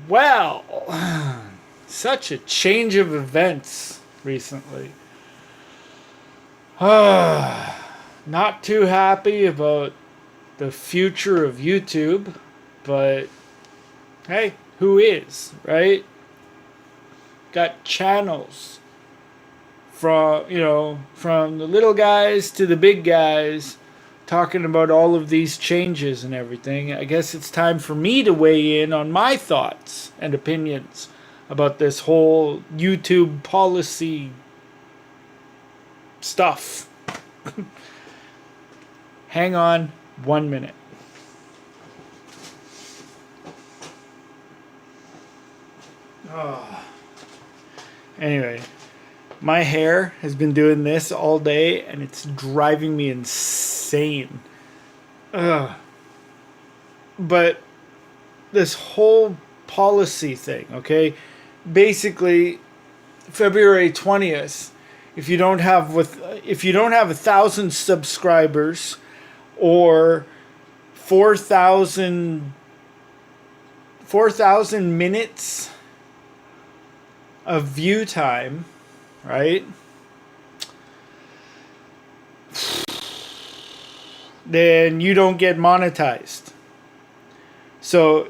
Well, such a change of events recently. Not too happy about the future of YouTube, but hey, who is, right? Got channels from the little guys to the big guys talking about all of these changes and everything. I guess it's time for me to weigh in on my thoughts and opinions about this whole YouTube policy stuff. Hang on 1 minute. Anyway, my hair has been doing this all day and it's driving me insane. But this whole policy thing, okay? Basically, February 20th, if you don't have 1,000 subscribers or 4,000 minutes of view time, right? Then you don't get monetized. So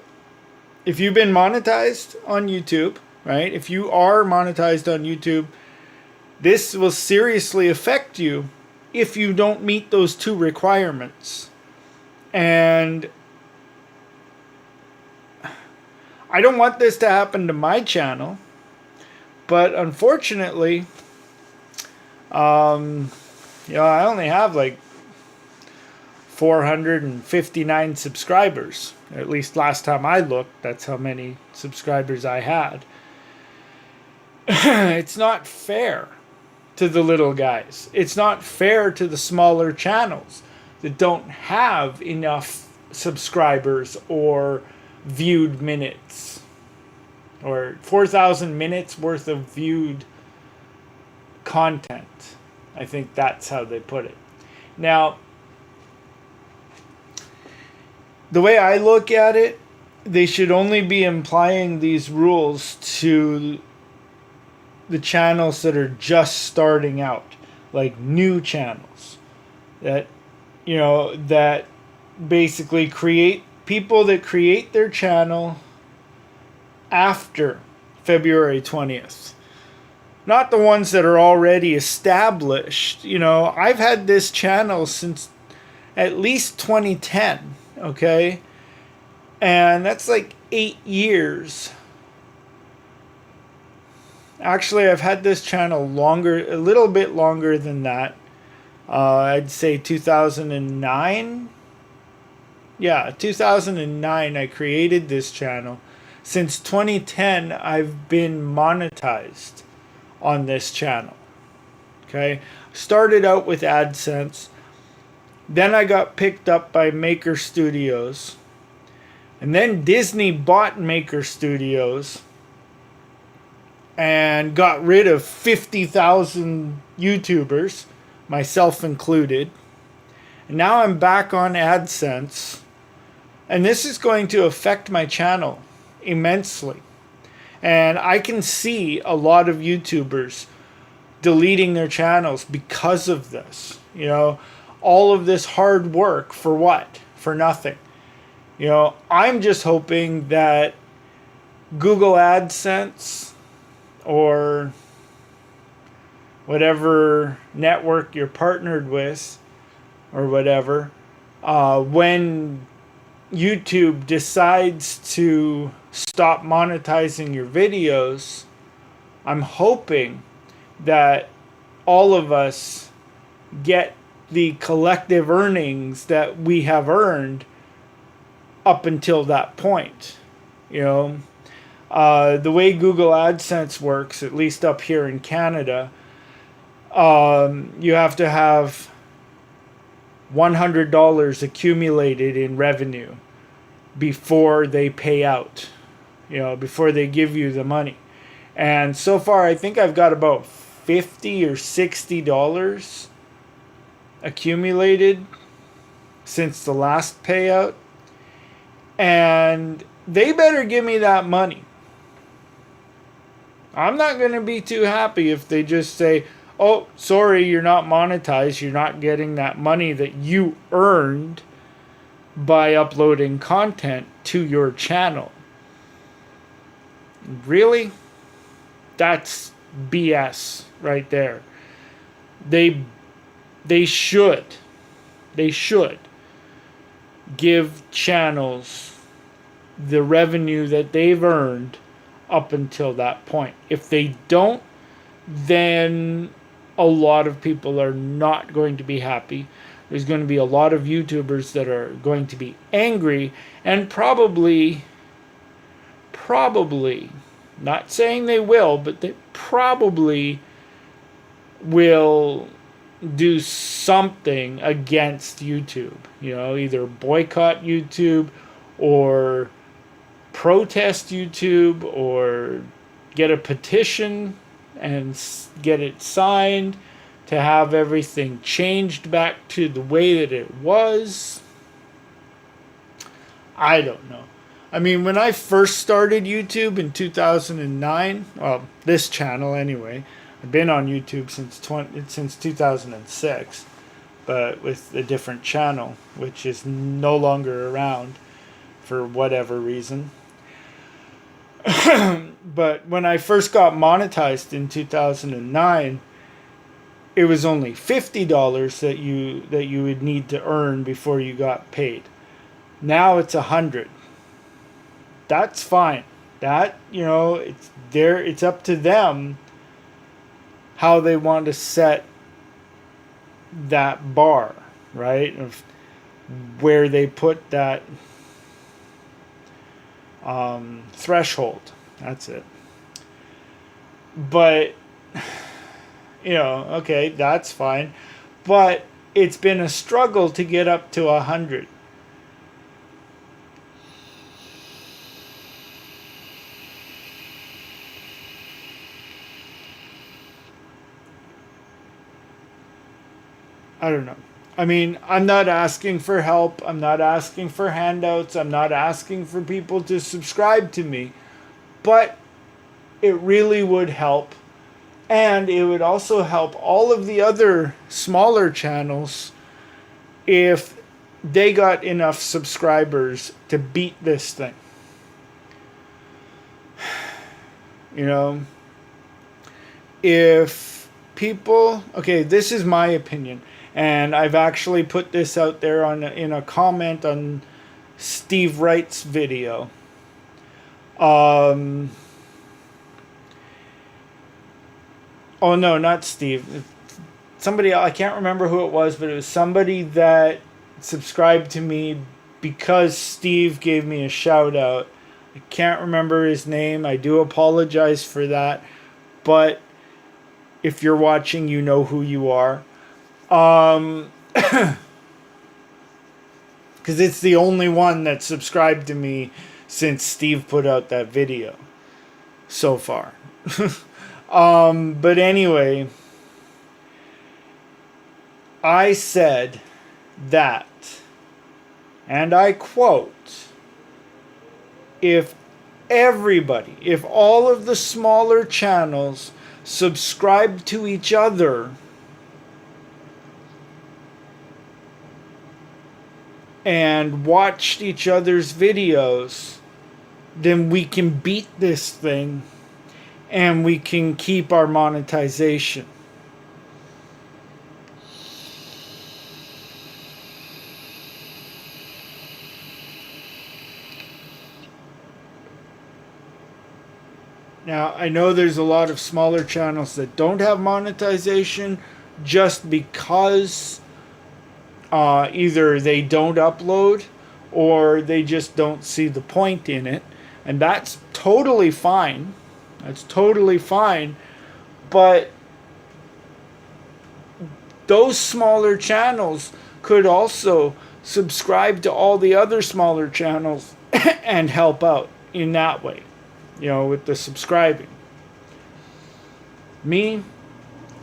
if you've been monetized on YouTube, right? If you are monetized on YouTube, this will seriously affect you if you don't meet those two requirements. And I don't want this to happen to my channel, but unfortunately, I only have like 459 subscribers. At least last time I looked, that's how many subscribers I had. It's not fair to the little guys. It's not fair to the smaller channels that don't have enough subscribers or viewed minutes, or 4,000 minutes worth of viewed content. I think that's how they put it. Now, the way I look at it, they should only be applying these rules to the channels that are just starting out, like new channels that that basically create their channel after February 20th. Not the ones that are already established. I've had this channel since at least 2010, okay? And that's like 8 years. Actually, I've had this channel longer, a little bit longer than that. I'd say 2009. Yeah, 2009 I created this channel. Since 2010, I've been monetized on this channel. Okay? Started out with AdSense. Then I got picked up by Maker Studios. And then Disney bought Maker Studios and got rid of 50,000 YouTubers, myself included. And now I'm back on AdSense. And this is going to affect my channel immensely. And I can see a lot of YouTubers deleting their channels because of this. All of this hard work for what? For nothing. I'm just hoping that Google AdSense or whatever network you're partnered with or whatever, when YouTube decides to stop monetizing your videos, I'm hoping that all of us get the collective earnings that we have earned up until that point. The way Google AdSense works, at least up here in Canada, you have to have $100 accumulated in revenue before they pay out, before they give you the money. And so far, I think I've got about $50 or $60 accumulated since the last payout. And they better give me that money. I'm not going to be too happy if they just say, oh, sorry, you're not monetized. You're not getting that money that you earned by uploading content to your channel. Really? That's BS right there. They should give channels the revenue that they've earned up until that point. If they don't, then a lot of people are not going to be happy. There's going to be a lot of YouTubers that are going to be angry, and probably, not saying they will, but they probably will do something against YouTube. You know, either boycott YouTube or protest YouTube or get a petition and get it signed to have everything changed back to the way that it was. I don't know. I mean, when I first started YouTube in 2009, well, this channel anyway, I've been on YouTube since 2006, but with a different channel, which is no longer around for whatever reason. But when I first got monetized in 2009, it was only $50 that you would need to earn before you got paid. Now it's $100. That's fine. That, you know, it's up to them how they want to set that bar, right? Of where they put that threshold. That's it. But, you know, okay, that's fine. But it's been a struggle to get up to 100. I don't know. I mean, I'm not asking for help. I'm not asking for handouts. I'm not asking for people to subscribe to me. But it really would help. And it would also help all of the other smaller channels if they got enough subscribers to beat this thing. You know, if people, okay, this is my opinion. And I've actually put this out there in a comment on Steve Wright's video. Oh no, not Steve. Somebody, I can't remember who it was, but it was somebody that subscribed to me because Steve gave me a shout out. I can't remember his name. I do apologize for that. But if you're watching, you know who you are. Because it's the only one that subscribed to me since Steve put out that video so far. But anyway, I said that, and I quote, if all of the smaller channels subscribe to each other and watched each other's videos, then we can beat this thing and we can keep our monetization. Now, I know there's a lot of smaller channels that don't have monetization just because either they don't upload or they just don't see the point in it. And that's totally fine. That's totally fine. But those smaller channels could also subscribe to all the other smaller channels and help out in that way, you know, with the subscribing. Me,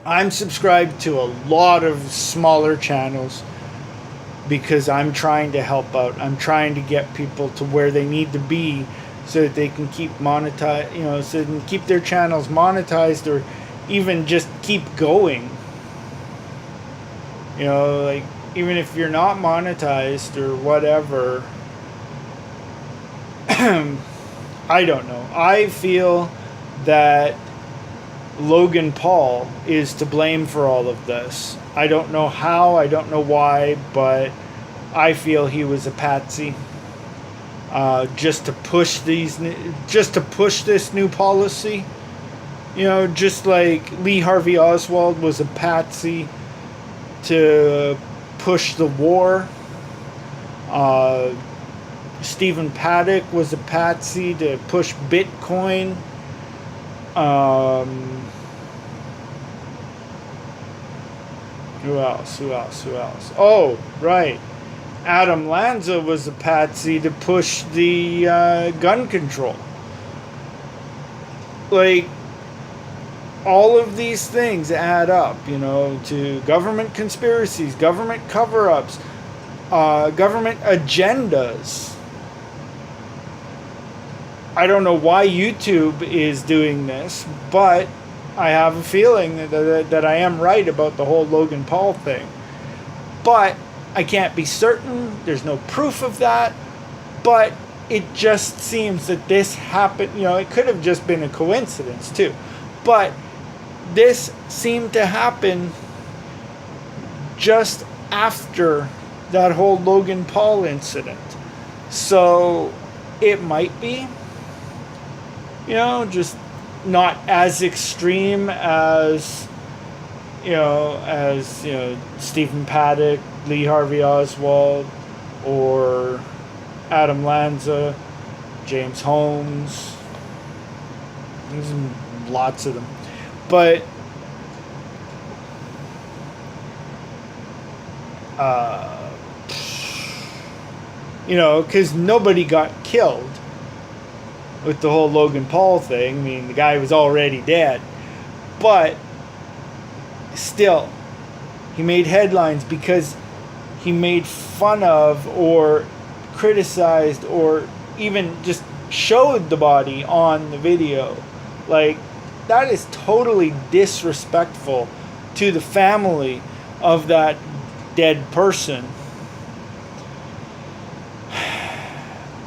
I'm subscribed to a lot of smaller channels because I'm trying to help out. I'm trying to get people to where they need to be so that they can keep monetize, so they can keep their channels monetized, or even just keep going. Like, even if you're not monetized or whatever. I don't know. I feel that Logan Paul is to blame for all of this. I don't know how, I don't know why, but I feel he was a patsy. Just to push this new policy. Just like Lee Harvey Oswald was a patsy to push the war. Stephen Paddock was a patsy to push Bitcoin. Who else? Oh, right. Adam Lanza was a patsy to push the gun control. Like, all of these things add up, to government conspiracies, government cover-ups, government agendas. I don't know why YouTube is doing this, but I have a feeling that I am right about the whole Logan Paul thing. But I can't be certain. There's no proof of that. But it just seems that this happened. It could have just been a coincidence too. But this seemed to happen just after that whole Logan Paul incident. So it might be, just not as extreme as, Stephen Paddock, Lee Harvey Oswald, or Adam Lanza, James Holmes. There's lots of them. But because nobody got killed with the whole Logan Paul thing. I mean, the guy was already dead. But still, he made headlines because he made fun of or criticized or even just showed the body on the video. Like, that is totally disrespectful to the family of that dead person.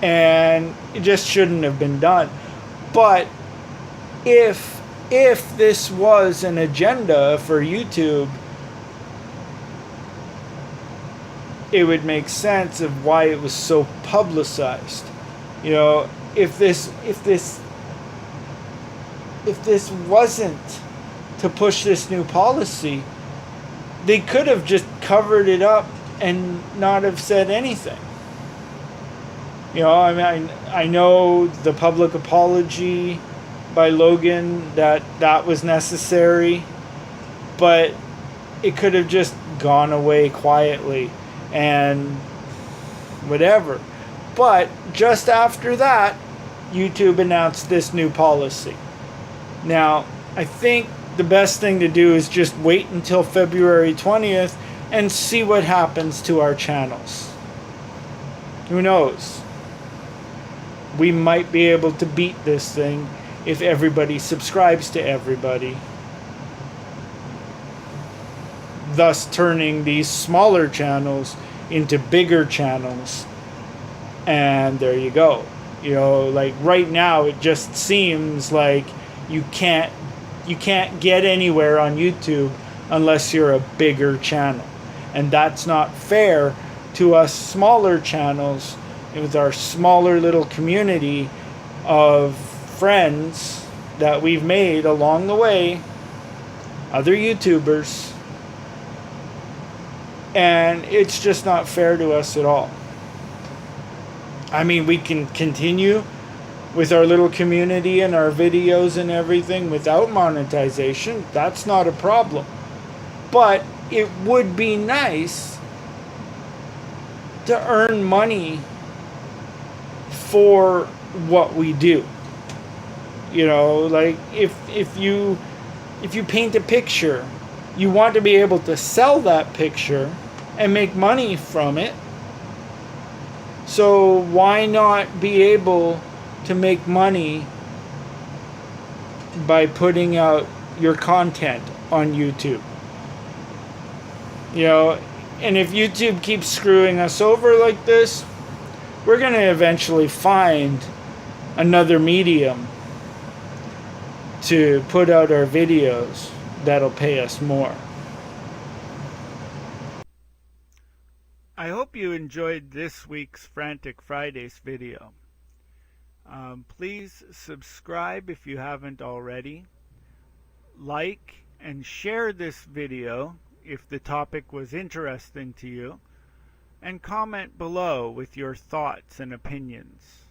And it just shouldn't have been done. But if this was an agenda for YouTube, it would make sense of why it was so publicized. If this wasn't to push this new policy, they could have just covered it up and not have said anything. I know the public apology by Logan, that was necessary, but it could have just gone away quietly and whatever. But just after that, YouTube announced this new policy. Now, I think the best thing to do is just wait until February 20th and see what happens to our channels. Who knows? We might be able to beat this thing if everybody subscribes to everybody, thus turning these smaller channels into bigger channels. And there you go. Like right now, it just seems like you can't get anywhere on YouTube unless you're a bigger channel. And that's not fair to us smaller channels with our smaller little community of friends that we've made along the way, other YouTubers. And it's just not fair to us at all. I mean, we can continue with our little community and our videos and everything without monetization. That's not a problem. But it would be nice to earn money for what we do. Like if you paint a picture, you want to be able to sell that picture and make money from it. So why not be able to make money by putting out your content on YouTube. You know, and if YouTube keeps screwing us over like this, we're going to eventually find another medium to put out our videos that'll pay us more. I hope you enjoyed this week's Frantic Fridays video. Please subscribe if you haven't already. Like and share this video if the topic was interesting to you. And comment below with your thoughts and opinions.